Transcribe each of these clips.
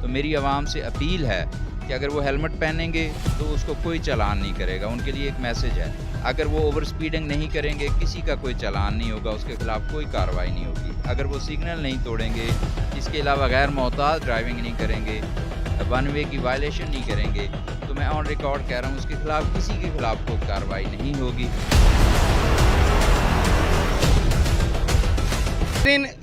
تو میری عوام سے اپیل ہے کہ اگر وہ ہیلمٹ پہنیں گے تو اس کو کوئی چلان نہیں کرے گا. ان کے لیے ایک میسج ہے. اگر وہ اوور سپیڈنگ نہیں کریں گے کسی کا کوئی چلان نہیں ہوگا, اس کے خلاف کوئی کارروائی نہیں ہوگی. اگر وہ سگنل نہیں توڑیں گے, اس کے علاوہ غیر محتاط ڈرائیونگ نہیں کریں گے, ون وے کی وائلیشن نہیں کریں گے, تو میں آن ریکارڈ کہہ رہا ہوں اس کے خلاف کسی کے خلاف کوئی کارروائی نہیں ہوگی.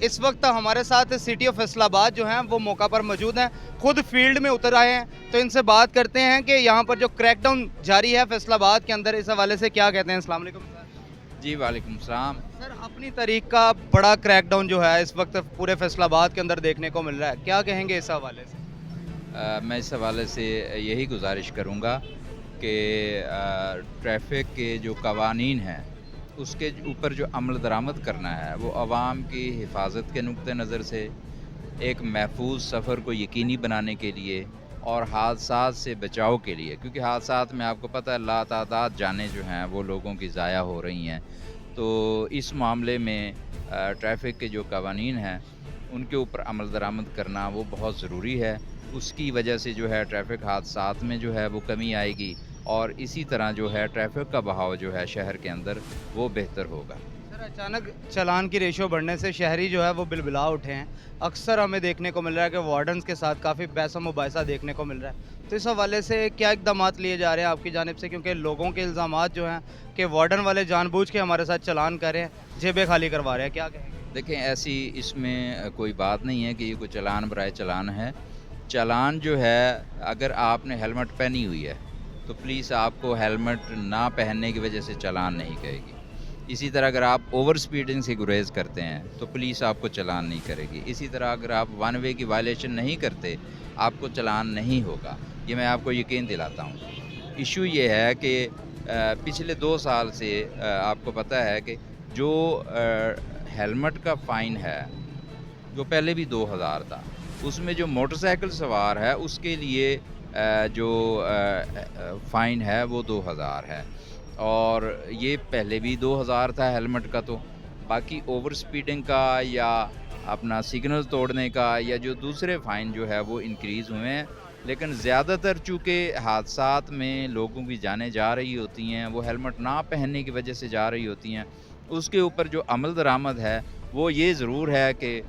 اس وقت ہمارے ساتھ سٹی آف فیصل آباد جو ہیں وہ موقع پر موجود ہیں, خود فیلڈ میں اتر آئے ہیں, تو ان سے بات کرتے ہیں کہ یہاں پر جو کریک ڈاؤن جاری ہے فیصل آباد کے اندر, اس حوالے سے کیا کہتے ہیں. السلام علیکم سر. جی وعلیکم السلام. سر اپنی تاریخ کا بڑا کریک ڈاؤن جو ہے اس وقت پورے فیصل آباد کے اندر دیکھنے کو مل رہا ہے, کیا کہیں گے اس حوالے سے؟ میں اس حوالے سے یہی گزارش کروں گا کہ ٹریفک کے جو قوانین ہیں اس کے اوپر جو عمل درآمد کرنا ہے وہ عوام کی حفاظت کے نقطہ نظر سے, ایک محفوظ سفر کو یقینی بنانے کے لیے اور حادثات سے بچاؤ کے لیے, کیونکہ حادثات میں آپ کو پتہ ہے لاتعداد جانیں جو ہیں وہ لوگوں کی ضائع ہو رہی ہیں. تو اس معاملے میں ٹریفک کے جو قوانین ہیں ان کے اوپر عمل درآمد کرنا وہ بہت ضروری ہے. اس کی وجہ سے جو ہے ٹریفک حادثات میں جو ہے وہ کمی آئے گی, اور اسی طرح جو ہے ٹریفک کا بہاؤ جو ہے شہر کے اندر وہ بہتر ہوگا. سر اچانک چلان کی ریشو بڑھنے سے شہری جو ہے وہ بلبلا اٹھے ہیں. اکثر ہمیں دیکھنے کو مل رہا ہے کہ وارڈنز کے ساتھ کافی بحث و مباحثہ دیکھنے کو مل رہا ہے, تو اس حوالے سے کیا اقدامات لیے جا رہے ہیں آپ کی جانب سے, کیونکہ لوگوں کے الزامات جو ہیں کہ وارڈن والے جان بوجھ کے ہمارے ساتھ چلان کر رہے ہیں, جیبیں خالی کروا رہے ہیں, کیا کہیں گے؟ دیکھیں ایسی اس میں کوئی بات نہیں ہے کہ یہ کوئی چلان برائے چلان ہے. چلان جو ہے اگر آپ نے ہیلمٹ پہنی ہوئی ہے تو پولیس آپ کو ہیلمٹ نہ پہننے کی وجہ سے چلان نہیں کرے گی. اسی طرح اگر آپ اوور سپیڈنگ سے گریز کرتے ہیں تو پولیس آپ کو چلان نہیں کرے گی. اسی طرح اگر آپ ون وے کی وائلیشن نہیں کرتے آپ کو چلان نہیں ہوگا, یہ میں آپ کو یقین دلاتا ہوں. ایشو یہ ہے کہ پچھلے 2 سال سے آپ کو پتہ ہے کہ جو ہیلمٹ کا فائن ہے جو پہلے بھی 2000 تھا, اس میں جو موٹر سائیکل سوار ہے اس کے لیے جو فائن ہے وہ 2000 ہے, اور یہ پہلے بھی 2000 تھا ہیلمٹ کا. تو باقی اوور سپیڈنگ کا یا اپنا سگنل توڑنے کا یا جو دوسرے فائن جو ہے وہ انکریز ہوئے ہیں, لیکن زیادہ تر چونکہ حادثات میں لوگوں کی جانیں جا رہی ہوتی ہیں وہ ہیلمٹ نہ پہننے کی وجہ سے جا رہی ہوتی ہیں, اس کے اوپر جو عمل درآمد ہے وہ یہ ضرور ہے کہ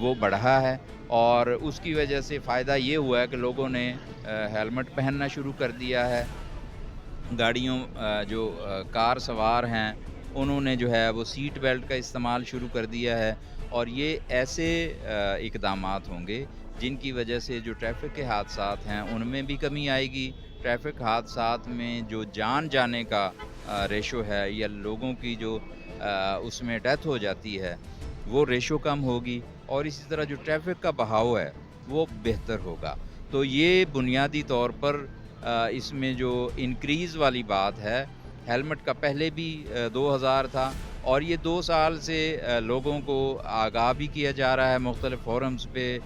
وہ بڑھا ہے, اور اس کی وجہ سے فائدہ یہ ہوا ہے کہ لوگوں نے ہیلمٹ پہننا شروع کر دیا ہے. گاڑیوں جو کار سوار ہیں انہوں نے جو ہے وہ سیٹ بیلٹ کا استعمال شروع کر دیا ہے, اور یہ ایسے اقدامات ہوں گے جن کی وجہ سے جو ٹریفک کے حادثات ہیں ان میں بھی کمی آئے گی. ٹریفک حادثات میں جو جان جانے کا ریشو ہے یا لوگوں کی جو اس میں ڈیتھ ہو جاتی ہے وہ ریشو کم ہوگی, اور اسی طرح جو ٹریفک کا بہاؤ ہے وہ بہتر ہوگا. تو یہ بنیادی طور پر اس میں جو انکریز والی بات ہے, ہیلمٹ کا پہلے بھی 2000 تھا, اور یہ 2 سال سے لوگوں کو آگاہ بھی کیا جا رہا ہے. مختلف فورمز پہ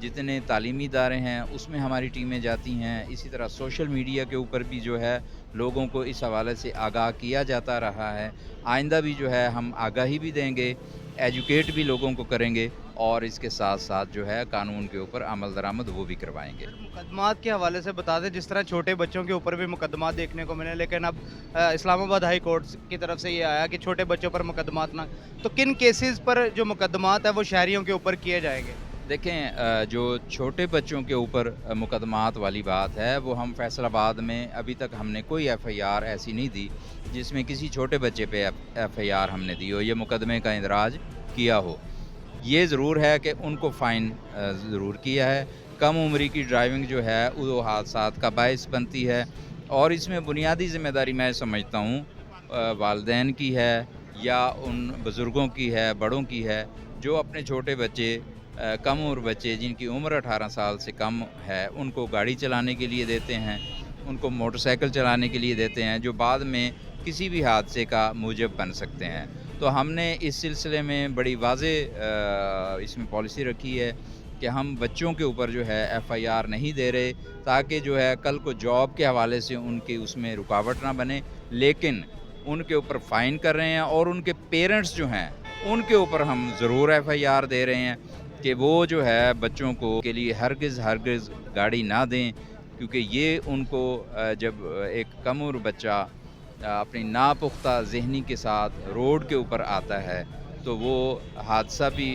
جتنے تعلیمی ادارے ہیں اس میں ہماری ٹیمیں جاتی ہیں, اسی طرح سوشل میڈیا کے اوپر بھی جو ہے لوگوں کو اس حوالے سے آگاہ کیا جاتا رہا ہے. آئندہ بھی جو ہے ہم آگاہی بھی دیں گے, ایجوکیٹ بھی لوگوں کو کریں گے, اور اس کے ساتھ ساتھ جو ہے قانون کے اوپر عمل درآمد وہ بھی کروائیں گے. مقدمات کے حوالے سے بتا دیں, جس طرح چھوٹے بچوں کے اوپر بھی مقدمات دیکھنے کو ملے, لیکن اب اسلام آباد ہائی کورٹ کی طرف سے یہ آیا کہ چھوٹے بچوں پر مقدمات نہ, تو کن کیسز پر جو مقدمات ہیں وہ شہریوں کے اوپر کیے جائیں گے؟ دیکھیں جو چھوٹے بچوں کے اوپر مقدمات والی بات ہے وہ ہم فیصل آباد میں ابھی تک ہم نے کوئی ایف آئی آر ایسی نہیں دی جس میں کسی چھوٹے بچے پہ ایف آئی آر ہم نے دی ہو, یہ مقدمے کا اندراج کیا ہو. یہ ضرور ہے کہ ان کو فائن ضرور کیا ہے. کم عمری کی ڈرائیونگ جو ہے وہ حادثات کا باعث بنتی ہے, اور اس میں بنیادی ذمہ داری میں سمجھتا ہوں والدین کی ہے یا ان بزرگوں کی ہے, بڑوں کی ہے, جو اپنے چھوٹے بچے کم عمر بچے جن کی عمر 18 سال سے کم ہے ان کو گاڑی چلانے کے لیے دیتے ہیں, ان کو موٹر سائیکل چلانے کے لیے دیتے ہیں, جو بعد میں کسی بھی حادثے کا موجب بن سکتے ہیں. تو ہم نے اس سلسلے میں بڑی واضح اس میں پالیسی رکھی ہے کہ ہم بچوں کے اوپر جو ہے ایف آئی آر نہیں دے رہے, تاکہ جو ہے کل کو جاب کے حوالے سے ان کی اس میں رکاوٹ نہ بنے, لیکن ان کے اوپر فائن کر رہے ہیں, اور ان کے پیرنٹس جو ہیں ان کے اوپر ہم ضرور ایف آئی آر دے رہے ہیں. کہ وہ جو ہے بچوں کو کے لیے ہرگز گاڑی نہ دیں، کیونکہ یہ ان کو جب ایک کم عمر بچہ اپنی ناپختہ ذہنی کے ساتھ روڈ کے اوپر آتا ہے تو وہ حادثہ بھی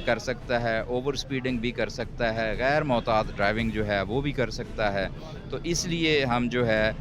کر سکتا ہے، اوور سپیڈنگ بھی کر سکتا ہے، غیر محتاط ڈرائیونگ جو ہے وہ بھی کر سکتا ہے۔ تو اس لیے ہم جو ہے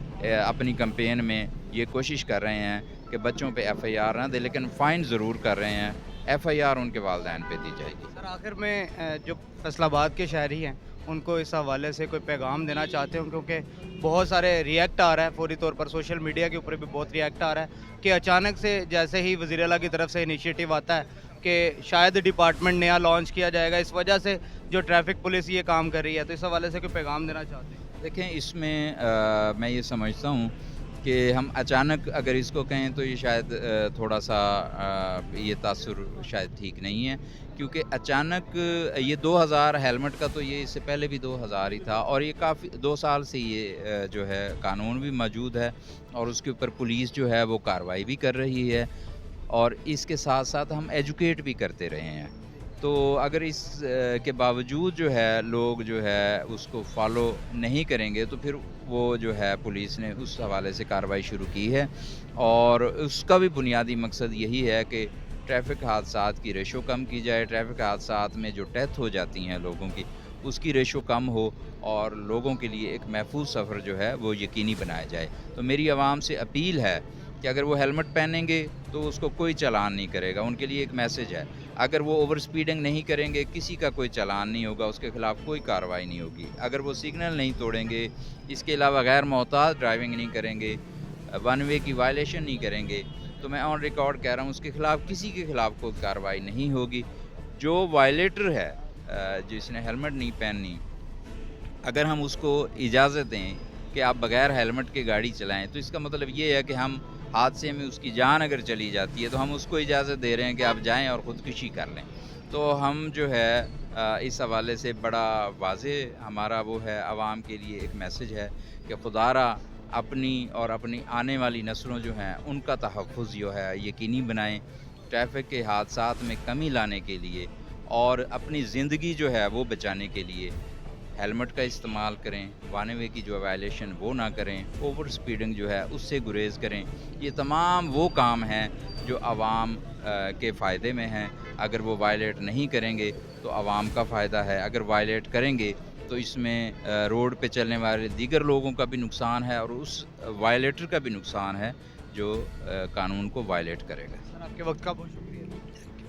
اپنی کمپین میں یہ کوشش کر رہے ہیں کہ بچوں پہ ایف آئی آر نہ دیں، لیکن فائن ضرور کر رہے ہیں۔ ایف آئی آر ان کے والدین پہ دی جائے گی۔ سر آخر میں جو فیصل آباد کے شہری ہیں ان کو اس حوالے سے کوئی پیغام دینا چاہتے ہوں، کیونکہ بہت سارے ریئیکٹ آ رہا ہے فوری طور پر، سوشل میڈیا کے اوپر بھی بہت ریئیکٹ آ رہا ہے کہ اچانک سے جیسے ہی وزیر اعلیٰ کی طرف سے انیشیٹو آتا ہے کہ شاید ڈپارٹمنٹ نیا لانچ کیا جائے گا، اس وجہ سے جو ٹریفک پولیس یہ کام کر رہی ہے، تو اس حوالے سے کوئی پیغام دینا چاہتے ہیں؟ دیکھیں اس میں میں یہ سمجھتا ہوں کہ ہم اچانک اگر اس کو کہیں تو یہ شاید تھوڑا سا یہ تاثر شاید ٹھیک نہیں ہے، کیونکہ اچانک یہ 2000 ہیلمٹ کا تو یہ اس سے پہلے بھی 2000 ہی تھا، اور یہ کافی 2 سال سے یہ جو ہے قانون بھی موجود ہے اور اس کے اوپر پولیس جو ہے وہ کارروائی بھی کر رہی ہے، اور اس کے ساتھ ساتھ ہم ایجوکیٹ بھی کرتے رہے ہیں۔ تو اگر اس کے باوجود جو ہے لوگ جو ہے اس کو فالو نہیں کریں گے تو پھر وہ جو ہے پولیس نے اس حوالے سے کارروائی شروع کی ہے، اور اس کا بھی بنیادی مقصد یہی ہے کہ ٹریفک حادثات کی ریشو کم کی جائے، ٹریفک حادثات میں جو ڈیتھ ہو جاتی ہیں لوگوں کی اس کی ریشو کم ہو، اور لوگوں کے لیے ایک محفوظ سفر جو ہے وہ یقینی بنایا جائے۔ تو میری عوام سے اپیل ہے کہ اگر وہ ہیلمٹ پہنیں گے تو اس کو کوئی چلان نہیں کرے گا، ان کے لیے ایک میسج ہے۔ اگر وہ اوور سپیڈنگ نہیں کریں گے کسی کا کوئی چلان نہیں ہوگا، اس کے خلاف کوئی کارروائی نہیں ہوگی۔ اگر وہ سگنل نہیں توڑیں گے، اس کے علاوہ غیر محتاط ڈرائیونگ نہیں کریں گے، ون وے کی وائلیشن نہیں کریں گے، تو میں آن ریکارڈ کہہ رہا ہوں اس کے خلاف کسی کے خلاف کوئی کارروائی نہیں ہوگی۔ جو وائلیٹر ہے جس نے ہیلمٹ نہیں پہننی، اگر ہم اس کو اجازت دیں کہ آپ بغیر ہیلمٹ کے گاڑی چلائیں تو اس کا مطلب یہ ہے کہ ہم حادثے میں اس کی جان اگر چلی جاتی ہے تو ہم اس کو اجازت دے رہے ہیں کہ آپ جائیں اور خودکشی کر لیں۔ تو ہم جو ہے اس حوالے سے بڑا واضح ہمارا وہ ہے، عوام کے لیے ایک میسج ہے کہ خدا را اپنی اور اپنی آنے والی نسلوں جو ہیں ان کا تحفظ جو ہے یقینی بنائیں، ٹریفک کے حادثات میں کمی لانے کے لیے اور اپنی زندگی جو ہے وہ بچانے کے لیے ہیلمٹ کا استعمال کریں، ون وے کی جو وائلیشن وہ نہ کریں، اوور سپیڈنگ جو ہے اس سے گریز کریں۔ یہ تمام وہ کام ہیں جو عوام کے فائدے میں ہیں۔ اگر وہ وائلیٹ نہیں کریں گے تو عوام کا فائدہ ہے، اگر وائلیٹ کریں گے تو اس میں روڈ پہ چلنے والے دیگر لوگوں کا بھی نقصان ہے اور اس وائلیٹر کا بھی نقصان ہے جو قانون کو وائلیٹ کرے گا۔ سر آپ کے وقت کا بہت شکریہ۔